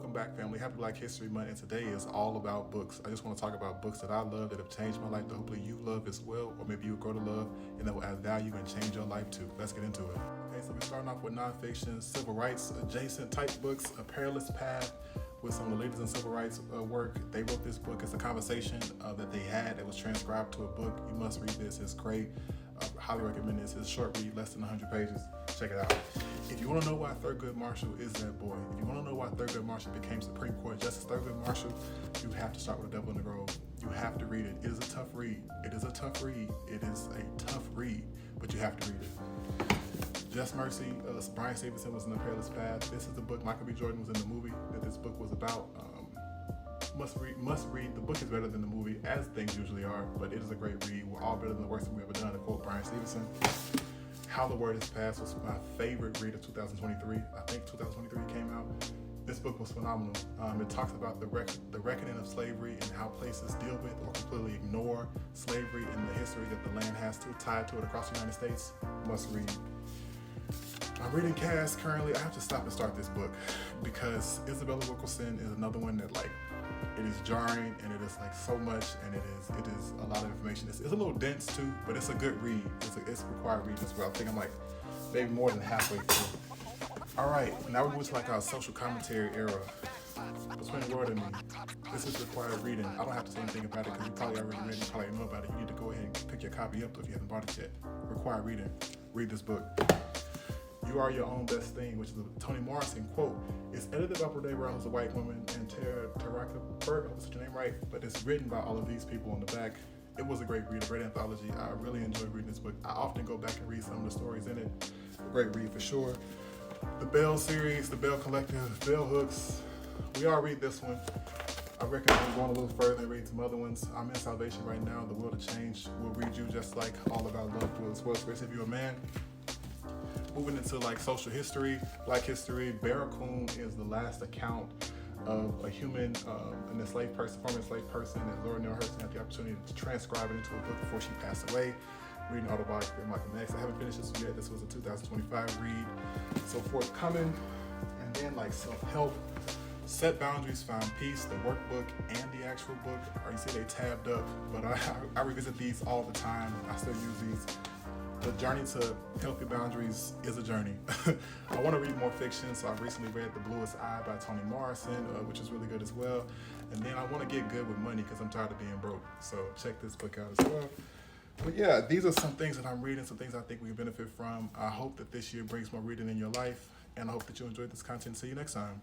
Welcome back, family. Happy Black History Month, and today is all about books. I just want to talk about books that I love that have changed my life, that hopefully you love as well, or maybe you'll grow to love, and that will add value and change your life too. Let's get into it. Okay, so we're starting off with nonfiction, civil rights adjacent type books, A Perilous Path, with some of the leaders in civil rights work. They wrote this book. It's a conversation that they had that was transcribed to a book. You must read this. It's great. Highly recommend this. It's a short read, less than 100 pages. Check it out. If you want to know why Thurgood Marshall is that boy, if you want to know why Thurgood Marshall became Supreme Court Justice Thurgood Marshall, you have to start with The Devil in the Grove. You have to read it. It is a tough read. It is a tough read. It is a tough read, but you have to read it. Just Mercy, Brian Stevenson was in The Perilous Path. This is the book. Michael B. Jordan was in the movie that this book was about. Must read. The book is better than the movie, as things usually are, but it is a great read. We're all better than the worst thing we've ever done, to quote Brian Stevenson. How the Word Has Passed was my favorite read of 2023. I think 2023 came out. This book was phenomenal. It talks about the reckoning of slavery and how places deal with or completely ignore slavery and the history that the land has tied to it across the United States. Must read. I'm reading Caste currently. I have to stop and start this book because Isabella Wilkerson is another one that it is jarring and it is so much, and it is a lot of information. It's a little dense too, but it's a good read. It's a required read as well. I think I'm maybe more than halfway through. All right, now we're moving to our social commentary era. Between Lord and Me. This is required reading. I don't have to say anything about it because you probably already read it. You probably know about it. You need to go ahead and pick your copy up if you haven't bought it yet. Required reading. Read this book. You Are Your Own Best Thing, which is a Toni Morrison quote. It's edited by Brene Brown, who's a white woman, and Taraka Burke, I hope I said your name right, but it's written by all of these people on the back. It was a great read, a great anthology. I really enjoyed reading this book. I often go back and read some of the stories in it. A great read for sure. The Bell series, the Bell Collective, Bell Hooks. We all read this one. I recommend going a little further and read some other ones. I'm in Salvation right now. The Will to Change will read you just like All About Love will as well, especially if you're a man. Moving into social history, Black history, Barracoon is the last account of a human, an enslaved person, former enslaved person, and Laura Neale Hurston had the opportunity to transcribe it into a book before she passed away. Reading the autobiography of Malcolm X. I haven't finished this one yet. This was a 2025 read. So forthcoming, and then self-help, Set Boundaries, Find Peace, the workbook and the actual book. Or you see they tabbed up, but I revisit these all the time. I still use these. The journey to healthy boundaries is a journey. I want to read more fiction, so I recently read The Bluest Eye by Toni Morrison, which is really good as well. And then I want to get good with money because I'm tired of being broke. So check this book out as well. But yeah, these are some things that I'm reading, some things I think we can benefit from. I hope that this year brings more reading in your life, and I hope that you enjoyed this content. See you next time.